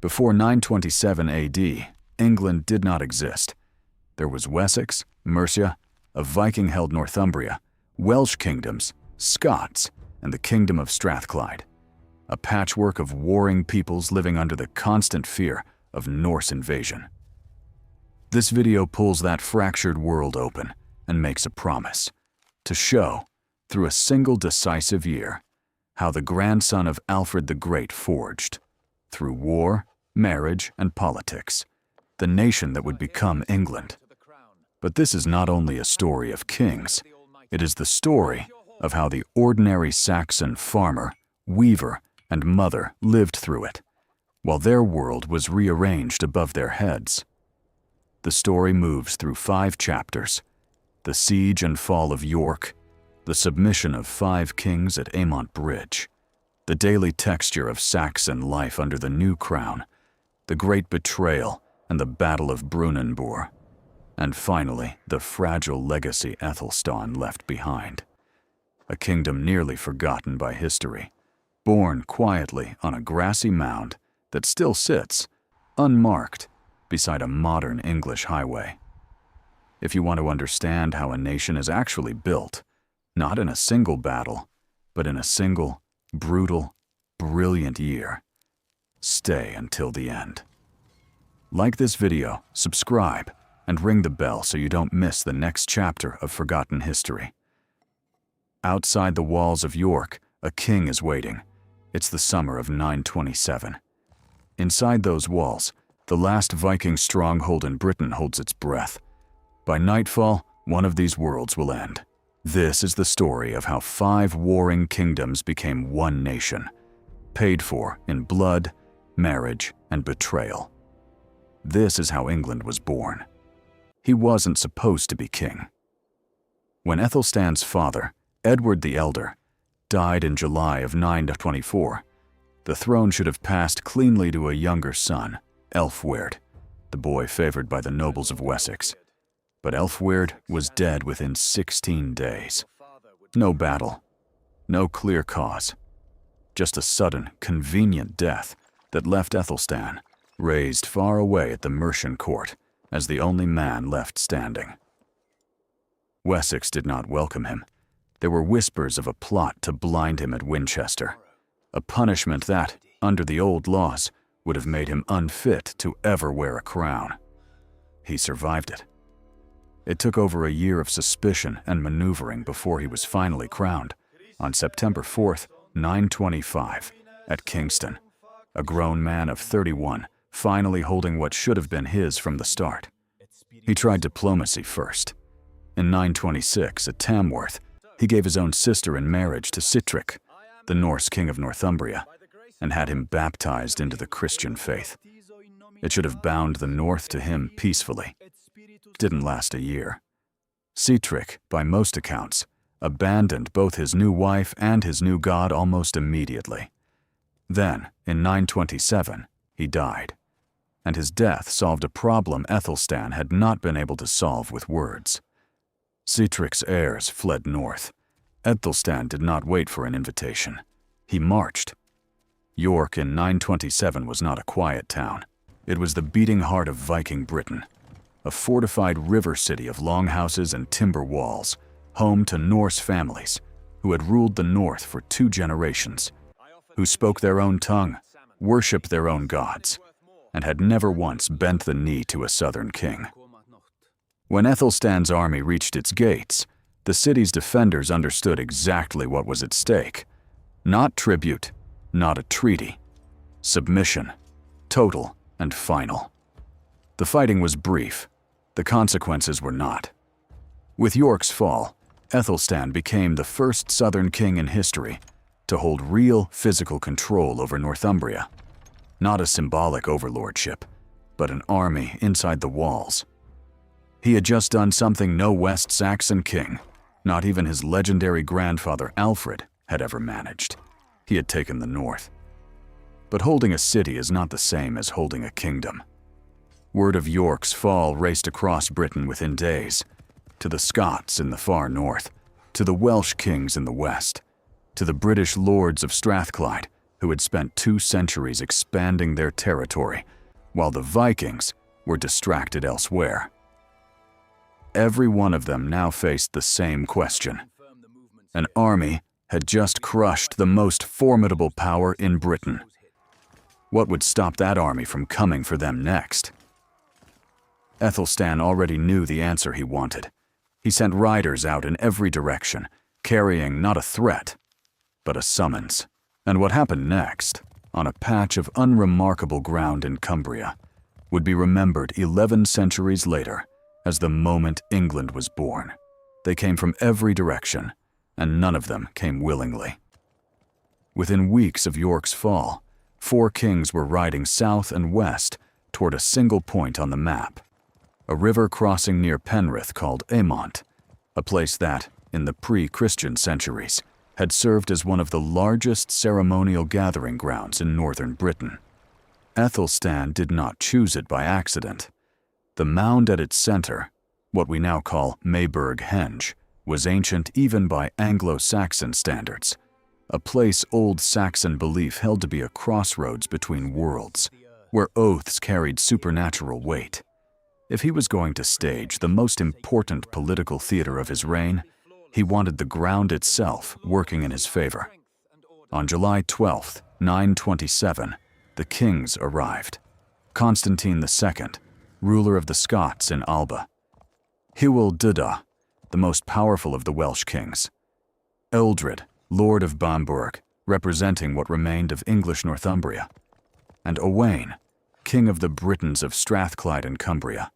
Before 927 AD, England did not exist. There was Wessex, Mercia, a Viking-held Northumbria, Welsh kingdoms, Scots, and the Kingdom of Strathclyde, a patchwork of warring peoples living under the constant fear of Norse invasion. This video pulls that fractured world open and makes a promise to show, through a single decisive year, how the grandson of Alfred the Great forged, through war, marriage, and politics, the nation that would become England. But this is not only a story of kings, it is the story of how the ordinary Saxon farmer, weaver, and mother lived through it, while their world was rearranged above their heads. The story moves through 5 chapters: the siege and fall of York, the submission of 5 kings at Amont Bridge, the daily texture of Saxon life under the new crown, the great betrayal and the Battle of Brunanburh, and finally, the fragile legacy Aethelstan left behind. A kingdom nearly forgotten by history, born quietly on a grassy mound that still sits, unmarked, beside a modern English highway. If you want to understand how a nation is actually built, not in a single battle, but in a single, brutal, brilliant year, stay until the end. Like this video, subscribe, and ring the bell so you don't miss the next chapter of forgotten history. Outside the walls of York, a king is waiting. It's the summer of 927. Inside those walls, the last Viking stronghold in Britain holds its breath. By nightfall, one of these worlds will end. This is the story of how 5 warring kingdoms became one nation, paid for in blood, marriage, and betrayal. This is how England was born. He wasn't supposed to be king. When Aethelstan's father, Edward the Elder, died in July of 924, the throne should have passed cleanly to a younger son, Elfweard, the boy favored by the nobles of Wessex. But Elfweard was dead within 16 days. No battle, no clear cause, just a sudden, convenient death that left Aethelstan raised far away at the Mercian court as the only man left standing. Wessex did not welcome him. There were whispers of a plot to blind him at Winchester, a punishment that, under the old laws, would have made him unfit to ever wear a crown. He survived it. It took over a year of suspicion and maneuvering before he was finally crowned on September 4th, 925, at Kingston, a grown man of 31, finally holding what should have been his from the start. He tried diplomacy first. In 926, at Tamworth, he gave his own sister in marriage to Sitric, the Norse king of Northumbria, and had him baptized into the Christian faith. It should have bound the North to him peacefully. Didn't last a year. Sitric, by most accounts, abandoned both his new wife and his new god almost immediately. Then, in 927, he died, and his death solved a problem Aethelstan had not been able to solve with words. Sitric's heirs fled north. Aethelstan did not wait for an invitation. He marched. York in 927 was not a quiet town. It was the beating heart of Viking Britain, a fortified river city of longhouses and timber walls, home to Norse families who had ruled the north for 2 generations, who spoke their own tongue, worshipped their own gods, and had never once bent the knee to a southern king. When Aethelstan's army reached its gates, the city's defenders understood exactly what was at stake. Not tribute, not a treaty. Submission, total and final. The fighting was brief. The consequences were not. With York's fall, Aethelstan became the first southern king in history to hold real physical control over Northumbria. Not a symbolic overlordship, but an army inside the walls. He had just done something no West Saxon king, not even his legendary grandfather Alfred, had ever managed. He had taken the north. But holding a city is not the same as holding a kingdom. Word of York's fall raced across Britain within days, to the Scots in the far north, to the Welsh kings in the west, to the British lords of Strathclyde, who had spent 2 centuries expanding their territory, while the Vikings were distracted elsewhere. Every one of them now faced the same question. An army had just crushed the most formidable power in Britain. What would stop that army from coming for them next? Aethelstan already knew the answer he wanted. He sent riders out in every direction, carrying not a threat, but a summons. And what happened next, on a patch of unremarkable ground in Cumbria, would be remembered 11 centuries later as the moment England was born. They came from every direction, and none of them came willingly. Within weeks of York's fall, 4 kings were riding south and west toward a single point on the map, a river crossing near Penrith called Aemont, a place that, in the pre-Christian centuries, had served as one of the largest ceremonial gathering grounds in northern Britain. Aethelstan did not choose it by accident. The mound at its center, what we now call Mayburg Henge, was ancient even by Anglo-Saxon standards, a place old Saxon belief held to be a crossroads between worlds, where oaths carried supernatural weight. If he was going to stage the most important political theater of his reign, he wanted the ground itself working in his favor. On July 12, 927, the kings arrived. Constantine II, ruler of the Scots in Alba. Hywel Dda, the most powerful of the Welsh kings. Eldred, Lord of Bamburgh, representing what remained of English Northumbria. And Owain, king of the Britons of Strathclyde and Cumbria,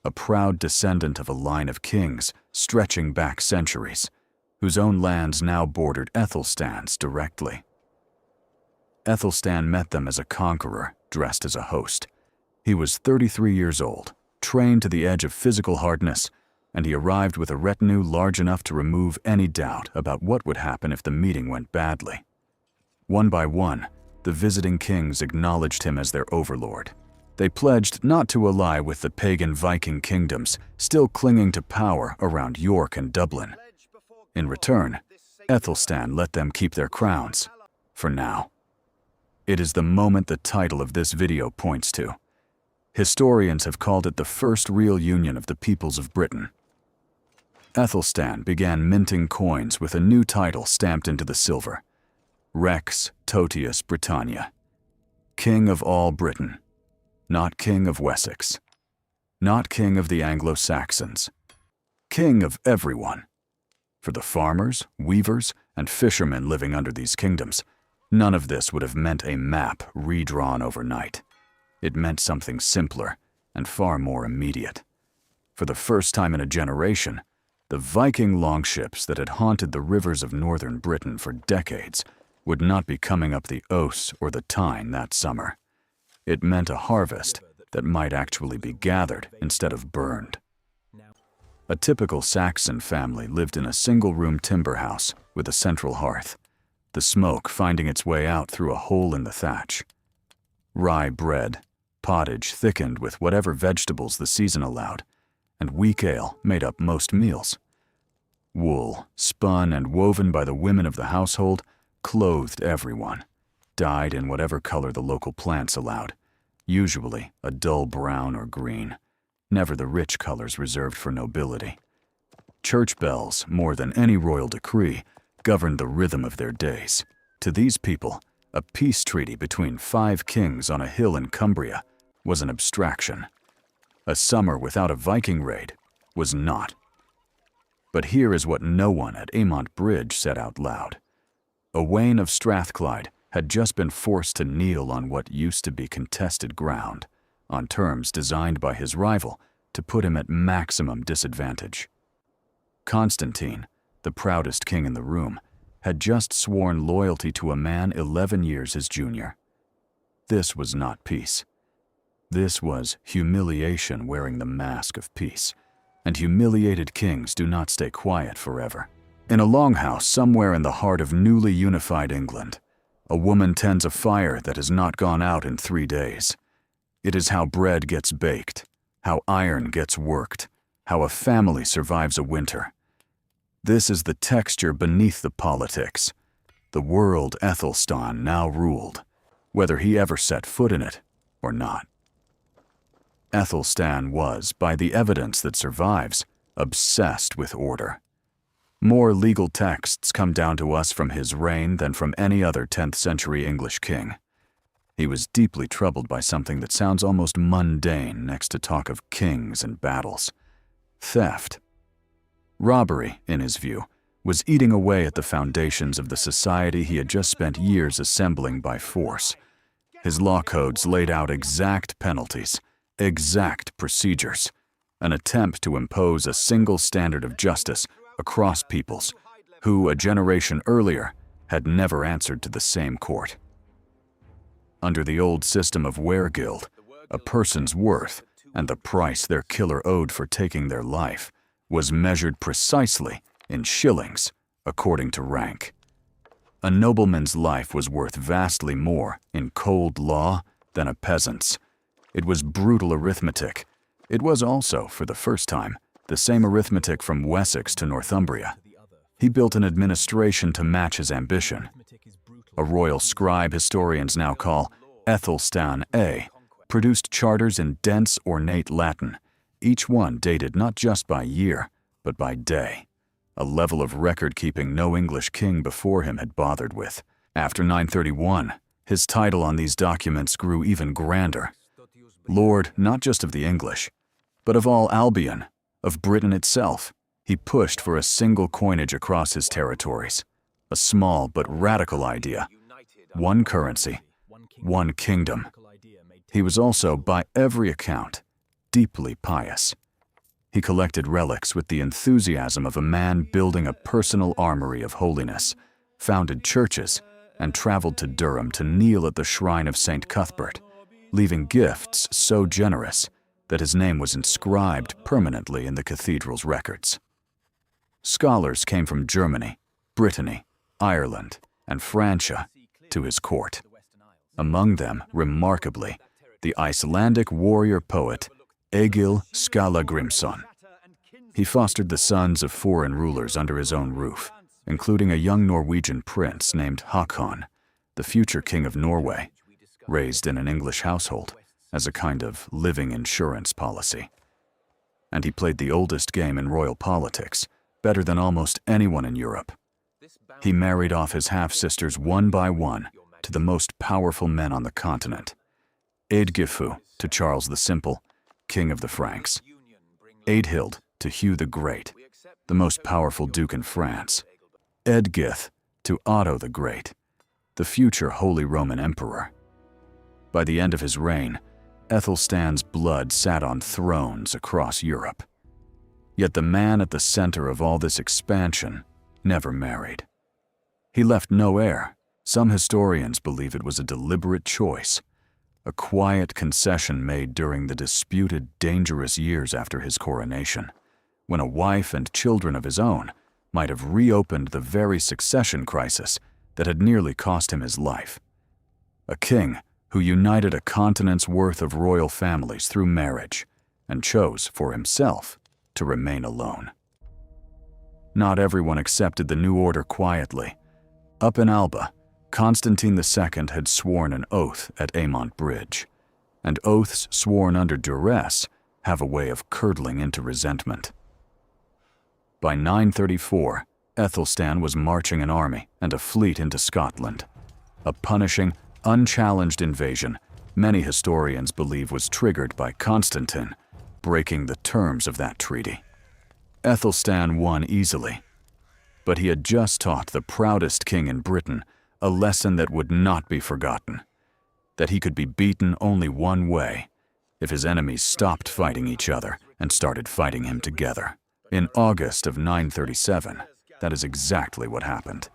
a proud descendant of a line of kings stretching back centuries, whose own lands now bordered Aethelstan's directly. Aethelstan met them as a conqueror, dressed as a host. He was 33 years old, trained to the edge of physical hardness, and he arrived with a retinue large enough to remove any doubt about what would happen if the meeting went badly. One by one, the visiting kings acknowledged him as their overlord. They pledged not to ally with the pagan Viking kingdoms still clinging to power around York and Dublin. In return, Aethelstan let them keep their crowns, for now. It is the moment the title of this video points to. Historians have called it the first real union of the peoples of Britain. Aethelstan began minting coins with a new title stamped into the silver: Rex Totius Britannia, King of all Britain, not King of Wessex, not King of the Anglo-Saxons, King of everyone. For the farmers, weavers, and fishermen living under these kingdoms, none of this would have meant a map redrawn overnight. It meant something simpler and far more immediate. For the first time in a generation, the Viking longships that had haunted the rivers of northern Britain for decades would not be coming up the Ouse or the Tyne that summer. It meant a harvest that might actually be gathered instead of burned. A typical Saxon family lived in a single-room timber house with a central hearth, the smoke finding its way out through a hole in the thatch. Rye bread, pottage thickened with whatever vegetables the season allowed, and weak ale made up most meals. Wool, spun and woven by the women of the household, clothed everyone, dyed in whatever color the local plants allowed, usually a dull brown or green, never the rich colors reserved for nobility. Church bells, more than any royal decree, governed the rhythm of their days. To these people, a peace treaty between 5 kings on a hill in Cumbria was an abstraction. A summer without a Viking raid was not. But here is what no one at Aemont Bridge said out loud. Owain of Strathclyde had just been forced to kneel on what used to be contested ground, on terms designed by his rival to put him at maximum disadvantage. Constantine, the proudest king in the room, had just sworn loyalty to a man 11 years his junior. This was not peace. This was humiliation wearing the mask of peace, and humiliated kings do not stay quiet forever. In a longhouse somewhere in the heart of newly unified England, a woman tends a fire that has not gone out in 3 days. It is how bread gets baked, how iron gets worked, how a family survives a winter. This is the texture beneath the politics, The world Aethelstan now ruled, whether he ever set foot in it or not. Aethelstan was, by the evidence that survives, obsessed with order. More legal texts come down to us from his reign than from any other 10th century English king. He was deeply troubled by something that sounds almost mundane next to talk of kings and battles: theft. Robbery, in his view, was eating away at the foundations of the society he had just spent years assembling by force. His law codes laid out exact penalties, exact procedures, an attempt to impose a single standard of justice across peoples who, a generation earlier, had never answered to the same court. Under the old system of weregild, a person's worth and the price their killer owed for taking their life was measured precisely in shillings according to rank. A nobleman's life was worth vastly more in cold law than a peasant's. It was brutal arithmetic. It was also, for the first time, the same arithmetic from Wessex to Northumbria. He built an administration to match his ambition. A royal scribe historians now call Aethelstan A produced charters in dense, ornate Latin, each one dated not just by year, but by day, a level of record-keeping no English king before him had bothered with. After 931, his title on these documents grew even grander. Lord not just of the English, but of all Albion, of Britain itself. He pushed for a single coinage across his territories, a small but radical idea: one currency, one kingdom. He was also, by every account, deeply pious. He collected relics with the enthusiasm of a man building a personal armory of holiness, founded churches, and traveled to Durham to kneel at the shrine of St. Cuthbert, leaving gifts so generous that his name was inscribed permanently in the cathedral's records. Scholars came from Germany, Brittany, Ireland, and Francia to his court. Among them, remarkably, the Icelandic warrior poet Egil Skallagrimsson. He fostered the sons of foreign rulers under his own roof, including a young Norwegian prince named Håkon, the future king of Norway, raised in an English household as a kind of living insurance policy. And he played the oldest game in royal politics, better than almost anyone in Europe. He married off his half-sisters one by one to the most powerful men on the continent. Eadgifu to Charles the Simple, king of the Franks. Eadhild to Hugh the Great, the most powerful duke in France. Eadgith to Otto the Great, the future Holy Roman Emperor. By the end of his reign, Aethelstan's blood sat on thrones across Europe. Yet the man at the center of all this expansion never married. He left no heir. Some historians believe it was a deliberate choice, a quiet concession made during the disputed, dangerous years after his coronation, when a wife and children of his own might have reopened the very succession crisis that had nearly cost him his life. A king who united a continent's worth of royal families through marriage and chose for himself to remain alone. Not everyone accepted the new order quietly. Up in Alba, Constantine II had sworn an oath at Aemont Bridge, and oaths sworn under duress have a way of curdling into resentment. By 934, Aethelstan was marching an army and a fleet into Scotland, a punishing, unchallenged invasion many historians believe was triggered by Constantine breaking the terms of that treaty. Aethelstan won easily, but he had just taught the proudest king in Britain a lesson that would not be forgotten, that he could be beaten only one way: if his enemies stopped fighting each other and started fighting him together. In August of 937, that is exactly what happened.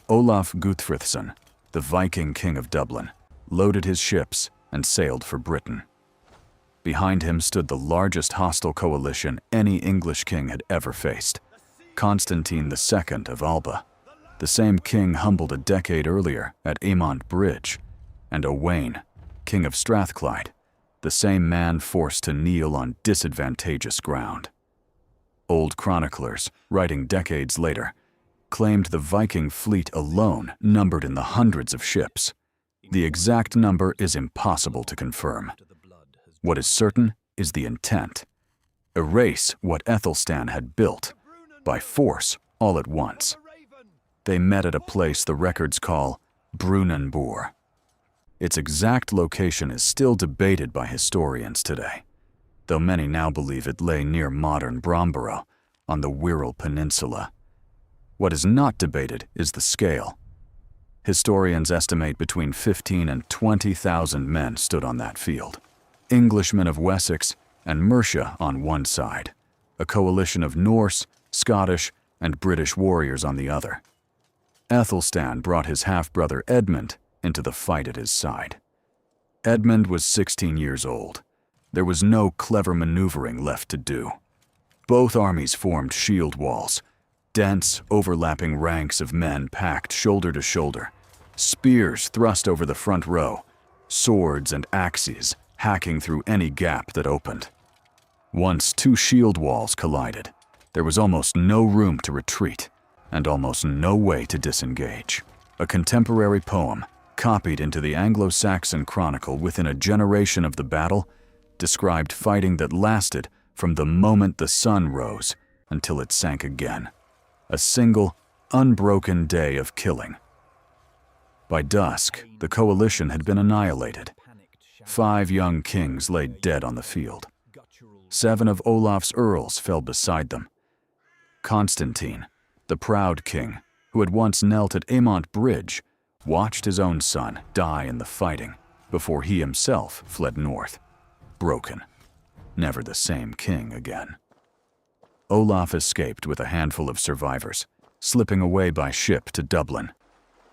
Olaf Guthfrithson, the Viking king of Dublin, loaded his ships and sailed for Britain. Behind him stood the largest hostile coalition any English king had ever faced: Constantine II of Alba, the same king humbled a decade earlier at Aemont Bridge, and Owain, king of Strathclyde, the same man forced to kneel on disadvantageous ground. Old chroniclers, writing decades later, claimed the Viking fleet alone numbered in the hundreds of ships. The exact number is impossible to confirm. What is certain is the intent. Erase what Aethelstan had built, by force, all at once. They met at a place the records call Brunanburh. Its exact location is still debated by historians today, though many now believe it lay near modern Bromborough, on the Wirral Peninsula. What is not debated is the scale. Historians estimate between 15 and 20,000 men stood on that field. Englishmen of Wessex and Mercia on one side, a coalition of Norse, Scottish, and British warriors on the other. Aethelstan brought his half-brother Edmund into the fight at his side. Edmund was 16 years old. There was no clever maneuvering left to do. Both armies formed shield walls, dense, overlapping ranks of men packed shoulder to shoulder, spears thrust over the front row, swords and axes hacking through any gap that opened. Once two shield walls collided, there was almost no room to retreat and almost no way to disengage. A contemporary poem, copied into the Anglo-Saxon Chronicle within a generation of the battle, described fighting that lasted from the moment the sun rose until it sank again. A single, unbroken day of killing. By dusk, the coalition had been annihilated. 5 young kings lay dead on the field. 7 of Olaf's earls fell beside them. Constantine, the proud king, who had once knelt at Aemont Bridge, watched his own son die in the fighting before he himself fled north, broken, never the same king again. Olaf escaped with a handful of survivors, slipping away by ship to Dublin.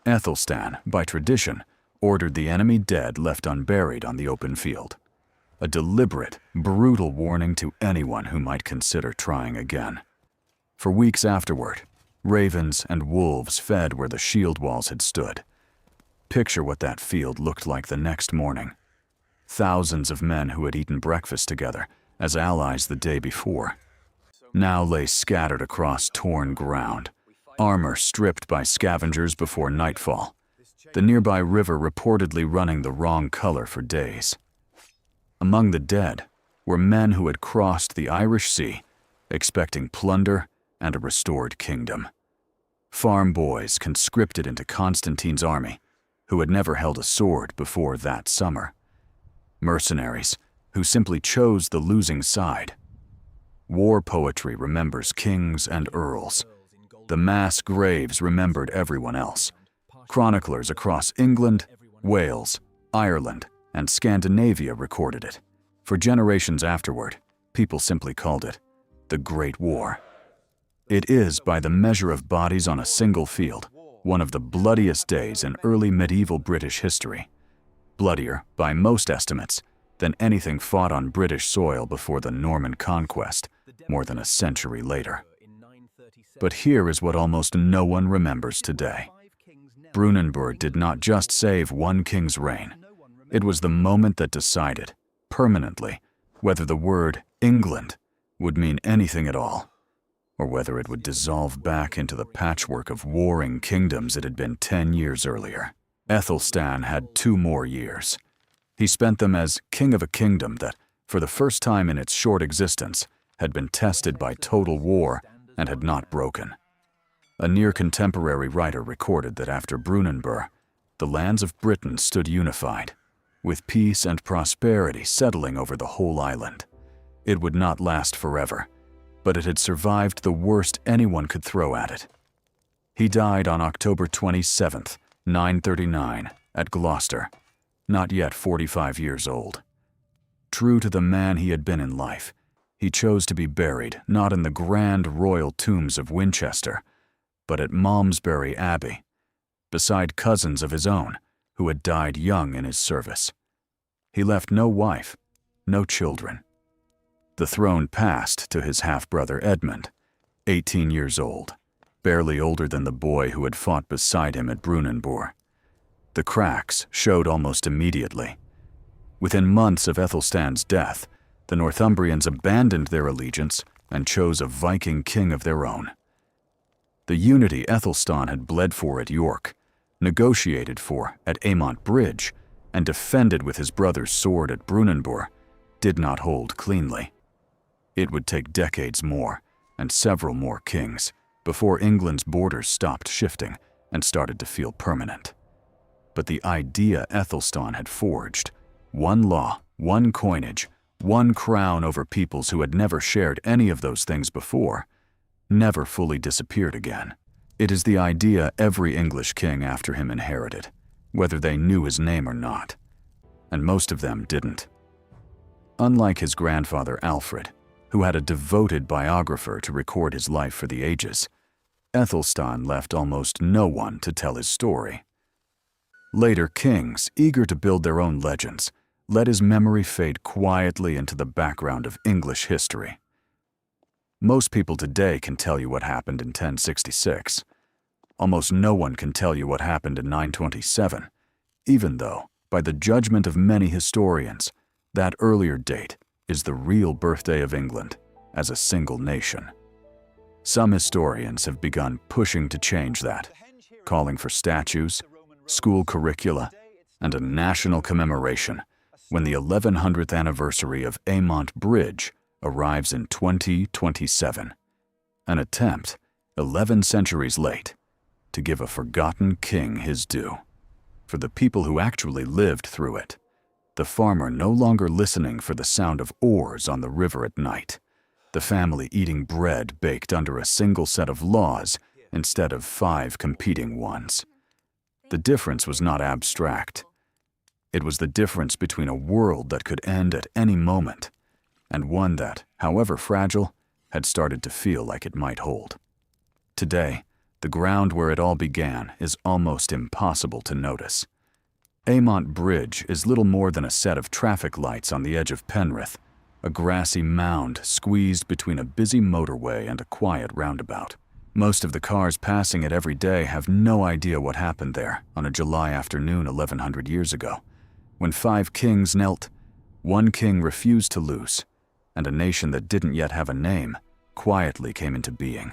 Aethelstan, by tradition, ordered the enemy dead left unburied on the open field. A deliberate, brutal warning to anyone who might consider trying again. For weeks afterward, ravens and wolves fed where the shield walls had stood. Picture what that field looked like the next morning. Thousands of men who had eaten breakfast together as allies the day before now lay scattered across torn ground, armor stripped by scavengers before nightfall, the nearby river reportedly running the wrong color for days. Among the dead were men who had crossed the Irish Sea, expecting plunder and a restored kingdom. Farm boys conscripted into Constantine's army, who had never held a sword before that summer. Mercenaries who simply chose the losing side. War poetry remembers kings and earls. The mass graves remembered everyone else. Chroniclers across England, Wales, Ireland, and Scandinavia recorded it. For generations afterward, people simply called it the Great War. It is, by the measure of bodies on a single field, one of the bloodiest days in early medieval British history. Bloodier, by most estimates, than anything fought on British soil before the Norman conquest, more than a century later. But here is what almost no one remembers today. Brunanburh did not just save one king's reign. It was the moment that decided, permanently, whether the word England would mean anything at all, or whether it would dissolve back into the patchwork of warring kingdoms it had been 10 years earlier. Aethelstan had 2 more years. He spent them as king of a kingdom that, for the first time in its short existence, had been tested by total war and had not broken. A near-contemporary writer recorded that after Brunanburh, the lands of Britain stood unified, with peace and prosperity settling over the whole island. It would not last forever, but it had survived the worst anyone could throw at it. He died on October 27th, 939, at Gloucester, not yet 45 years old. True to the man he had been in life, he chose to be buried not in the grand royal tombs of Winchester, but at Malmesbury Abbey, beside cousins of his own who had died young in his service. He left no wife, no children. The throne passed to his half-brother Edmund, 18 years old, barely older than the boy who had fought beside him at Brunanburh. The cracks showed almost immediately. Within months of Aethelstan's death, the Northumbrians abandoned their allegiance and chose a Viking king of their own. The unity Aethelstan had bled for at York, negotiated for at Aymont Bridge, and defended with his brother's sword at Brunanburh, did not hold cleanly. It would take decades more, and several more kings, before England's borders stopped shifting and started to feel permanent. But the idea Aethelstan had forged, one law, one coinage, one crown over peoples who had never shared any of those things before, never fully disappeared again. It is the idea every English king after him inherited, whether they knew his name or not. And most of them didn't. Unlike his grandfather Alfred, who had a devoted biographer to record his life for the ages, Aethelstan left almost no one to tell his story. Later kings, eager to build their own legends, let his memory fade quietly into the background of English history. Most people today can tell you what happened in 1066. Almost no one can tell you what happened in 927, even though, by the judgment of many historians, that earlier date is the real birthday of England as a single nation. Some historians have begun pushing to change that, calling for statues, school curricula, and a national commemoration when the 1100th anniversary of Aymont Bridge arrives in 2027, an attempt, 11 centuries late, to give a forgotten king his due. For the people who actually lived through it, the farmer no longer listening for the sound of oars on the river at night, the family eating bread baked under a single set of laws instead of 5 competing ones. The difference was not abstract. It was the difference between a world that could end at any moment and one that, however fragile, had started to feel like it might hold. Today, the ground where it all began is almost impossible to notice. Aymont Bridge is little more than a set of traffic lights on the edge of Penrith, a grassy mound squeezed between a busy motorway and a quiet roundabout. Most of the cars passing it every day have no idea what happened there on a July afternoon 1100 years ago, when 5 kings knelt, one king refused to lose, and a nation that didn't yet have a name quietly came into being.